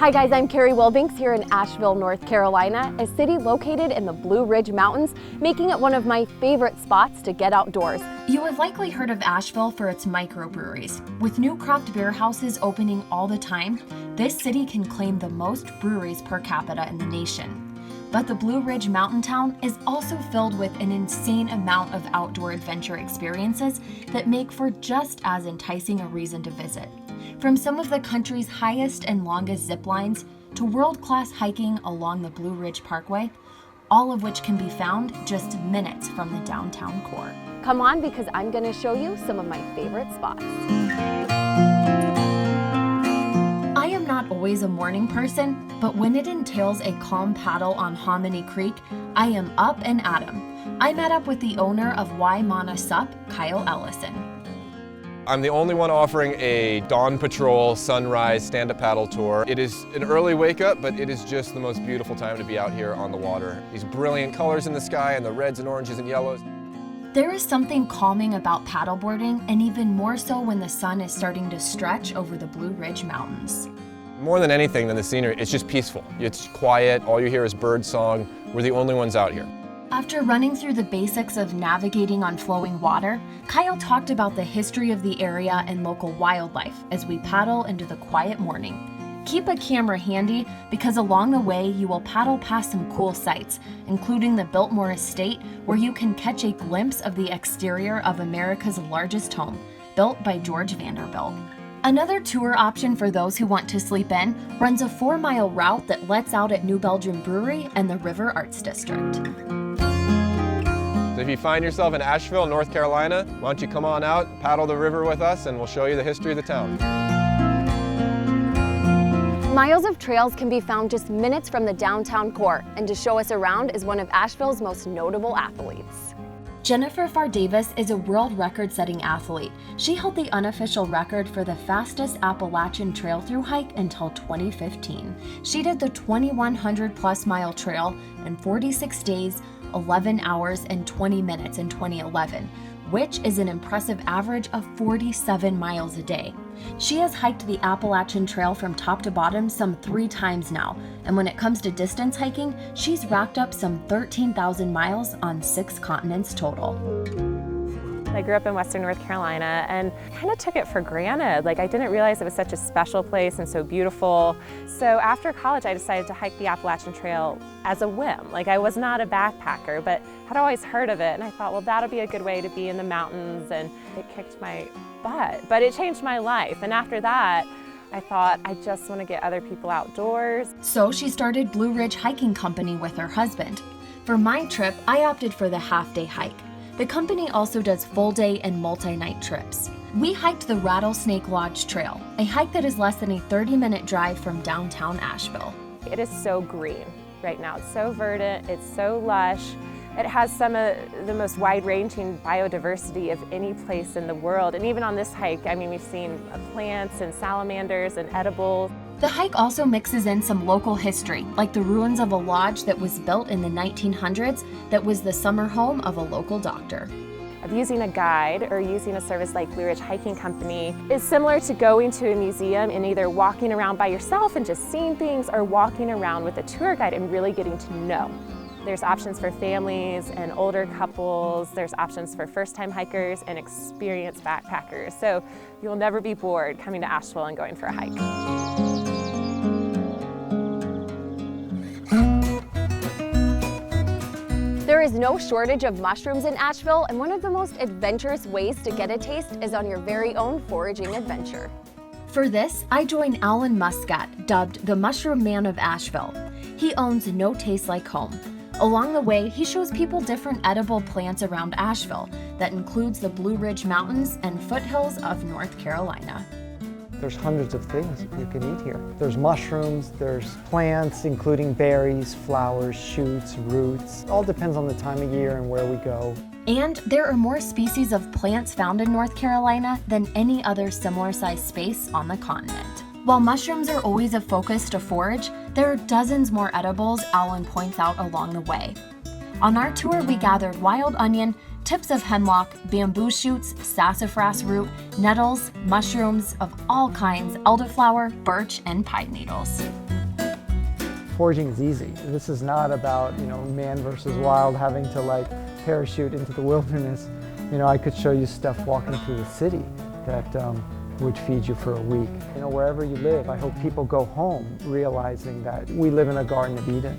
Hi guys, I'm Carrie Wilbanks here in Asheville, North Carolina, a city located in the Blue Ridge Mountains, making it one of my favorite spots to get outdoors. You have likely heard of Asheville for its microbreweries. With new craft beer houses opening all the time, this city can claim the most breweries per capita in the nation. But the Blue Ridge mountain town is also filled with an insane amount of outdoor adventure experiences that make for just as enticing a reason to visit. From some of the country's highest and longest zip lines to world-class hiking along the Blue Ridge Parkway, all of which can be found just minutes from the downtown core. Come on, because I'm going to show you some of my favorite spots. I am not always a morning person, but when it entails a calm paddle on Hominy Creek, I am up and at 'em. I met up with the owner of Waimana SUP, Kyle Ellison. I'm the only one offering a dawn patrol, sunrise, stand-up paddle tour. It is an early wake-up, but it is just the most beautiful time to be out here on the water. These brilliant colors in the sky and the reds and oranges and yellows. There is something calming about paddleboarding, and even more so when the sun is starting to stretch over the Blue Ridge Mountains. More than anything than the scenery, it's just peaceful. It's quiet, all you hear is bird song. We're the only ones out here. After running through the basics of navigating on flowing water, Kyle talked about the history of the area and local wildlife as we paddle into the quiet morning. Keep a camera handy because along the way you will paddle past some cool sights, including the Biltmore Estate, where you can catch a glimpse of the exterior of America's largest home, built by George Vanderbilt. Another tour option for those who want to sleep in runs a 4-mile route that lets out at New Belgium Brewery and the River Arts District. So if you find yourself in Asheville, North Carolina, why don't you come on out, paddle the river with us, and we'll show you the history of the town. Miles of trails can be found just minutes from the downtown core, and to show us around is one of Asheville's most notable athletes. Jennifer Farr-Davis is a world record-setting athlete. She held the unofficial record for the fastest Appalachian trail through hike until 2015. She did the 2,100-plus mile trail in 46 days, 11 hours, and 20 minutes in 2011, which is an impressive average of 47 miles a day. She has hiked the Appalachian Trail from top to bottom some 3 times now, and when it comes to distance hiking, she's racked up some 13,000 miles on 6 continents total. I grew up in Western North Carolina and kind of took it for granted. I didn't realize it was such a special place and so beautiful. So after college, I decided to hike the Appalachian Trail as a whim. I was not a backpacker, but had always heard of it. And I thought, well, that'll be a good way to be in the mountains. And it kicked my butt, but it changed my life. And after that, I thought, I just want to get other people outdoors. So she started Blue Ridge Hiking Company with her husband. For my trip, I opted for the half-day hike. The company also does full-day and multi-night trips. We hiked the Rattlesnake Lodge Trail, a hike that is less than a 30-minute drive from downtown Asheville. It is so green right now. It's so verdant, it's so lush. It has some of the most wide-ranging biodiversity of any place in the world. And even on this hike, we've seen plants and salamanders and edibles. The hike also mixes in some local history, like the ruins of a lodge that was built in the 1900s that was the summer home of a local doctor. Using a guide or using a service like Blue Ridge Hiking Company is similar to going to a museum and either walking around by yourself and just seeing things or walking around with a tour guide and really getting to know. There's options for families and older couples. There's options for first-time hikers and experienced backpackers. So you'll never be bored coming to Asheville and going for a hike. There is no shortage of mushrooms in Asheville, and one of the most adventurous ways to get a taste is on your very own foraging adventure. For this, I join Alan Muscat, dubbed the Mushroom Man of Asheville. He owns No Taste Like Home. Along the way, he shows people different edible plants around Asheville that includes the Blue Ridge Mountains and foothills of North Carolina. There's hundreds of things you can eat here. There's mushrooms, there's plants, including berries, flowers, shoots, roots. It all depends on the time of year and where we go. And there are more species of plants found in North Carolina than any other similar-sized space on the continent. While mushrooms are always a focus to forage, there are dozens more edibles Alan points out along the way. On our tour, we gathered wild onion, tips of hemlock, bamboo shoots, sassafras root, nettles, mushrooms of all kinds, elderflower, birch, and pine needles. foraging is easy. This is not about, man versus wild having to like parachute into the wilderness. I could show you stuff walking through the city that would feed you for a week. Wherever you live, I hope people go home realizing that we live in a Garden of Eden.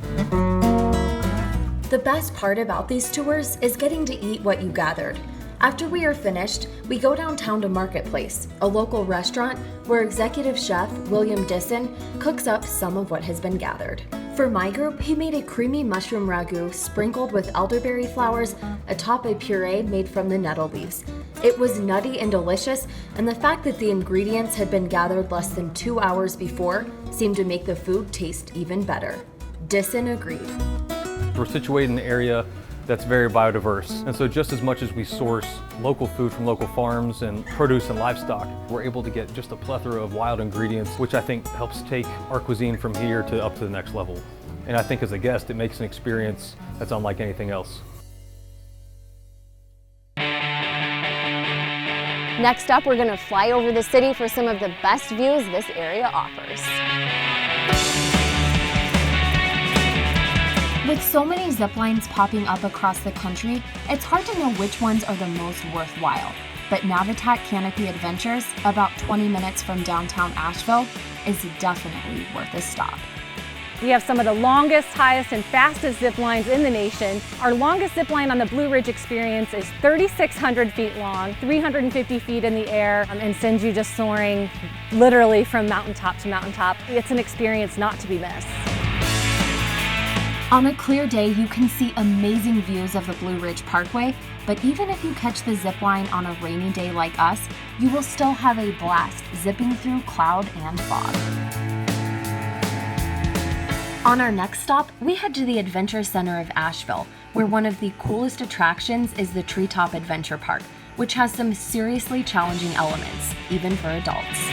The best part about these tours is getting to eat what you gathered. After we are finished, we go downtown to Marketplace, a local restaurant where executive chef William Disson cooks up some of what has been gathered. For my group, he made a creamy mushroom ragu sprinkled with elderberry flowers atop a puree made from the nettle leaves. It was nutty and delicious, and the fact that the ingredients had been gathered less than 2 hours before seemed to make the food taste even better. Disson agreed. We're situated in an area that's very biodiverse, and so just as much as we source local food from local farms and produce and livestock, we're able to get just a plethora of wild ingredients, which I think helps take our cuisine from here to up to the next level. And I think as a guest, it makes an experience that's unlike anything else. Next up, we're going to fly over the city for some of the best views this area offers. With so many zip lines popping up across the country, it's hard to know which ones are the most worthwhile. But Navitat Canopy Adventures, about 20 minutes from downtown Asheville, is definitely worth a stop. We have some of the longest, highest, and fastest zip lines in the nation. Our longest zip line on the Blue Ridge experience is 3,600 feet long, 350 feet in the air, and sends you just soaring literally from mountaintop to mountaintop. It's an experience not to be missed. On a clear day, you can see amazing views of the Blue Ridge Parkway, but even if you catch the zip line on a rainy day like us, you will still have a blast zipping through cloud and fog. On our next stop, we head to the Adventure Center of Asheville, where one of the coolest attractions is the Treetop Adventure Park, which has some seriously challenging elements, even for adults.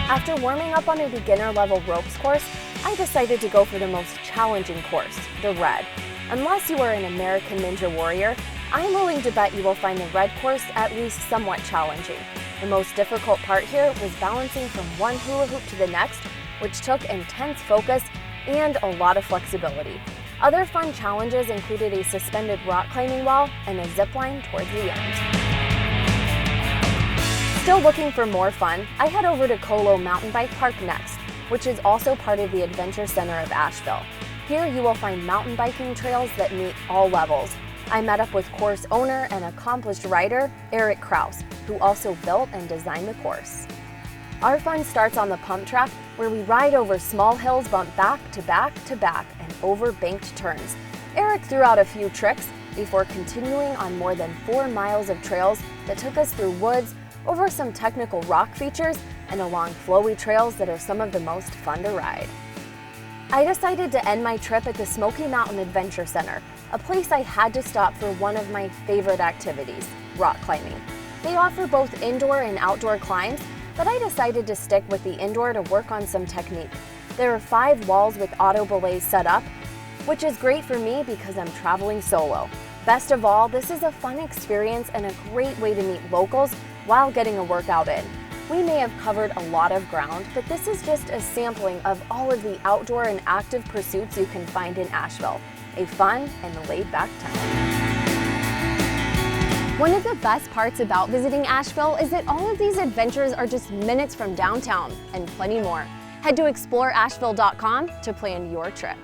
After warming up on a beginner-level ropes course, I decided to go for the most challenging course, the red. Unless you are an American Ninja Warrior, I'm willing to bet you will find the red course at least somewhat challenging. The most difficult part here was balancing from one hula hoop to the next, which took intense focus and a lot of flexibility. Other fun challenges included a suspended rock climbing wall and a zip line towards the end. Still looking for more fun, I head over to Colo Mountain Bike Park next, which is also part of the Adventure Center of Asheville. Here you will find mountain biking trails that meet all levels. I met up with course owner and accomplished rider, Eric Kraus, who also built and designed the course. Our fun starts on the pump track, where we ride over small hills bumped back to back to back and over banked turns. Eric threw out a few tricks before continuing on more than 4 miles of trails that took us through woods, over some technical rock features, and along flowy trails that are some of the most fun to ride. I decided to end my trip at the Smoky Mountain Adventure Center, a place I had to stop for one of my favorite activities, rock climbing. They offer both indoor and outdoor climbs, but I decided to stick with the indoor to work on some technique. There are 5 walls with auto belays set up, which is great for me because I'm traveling solo. Best of all, this is a fun experience and a great way to meet locals while getting a workout in. We may have covered a lot of ground, but this is just a sampling of all of the outdoor and active pursuits you can find in Asheville, a fun and laid-back town. One of the best parts about visiting Asheville is that all of these adventures are just minutes from downtown, and plenty more. Head to exploreasheville.com to plan your trip.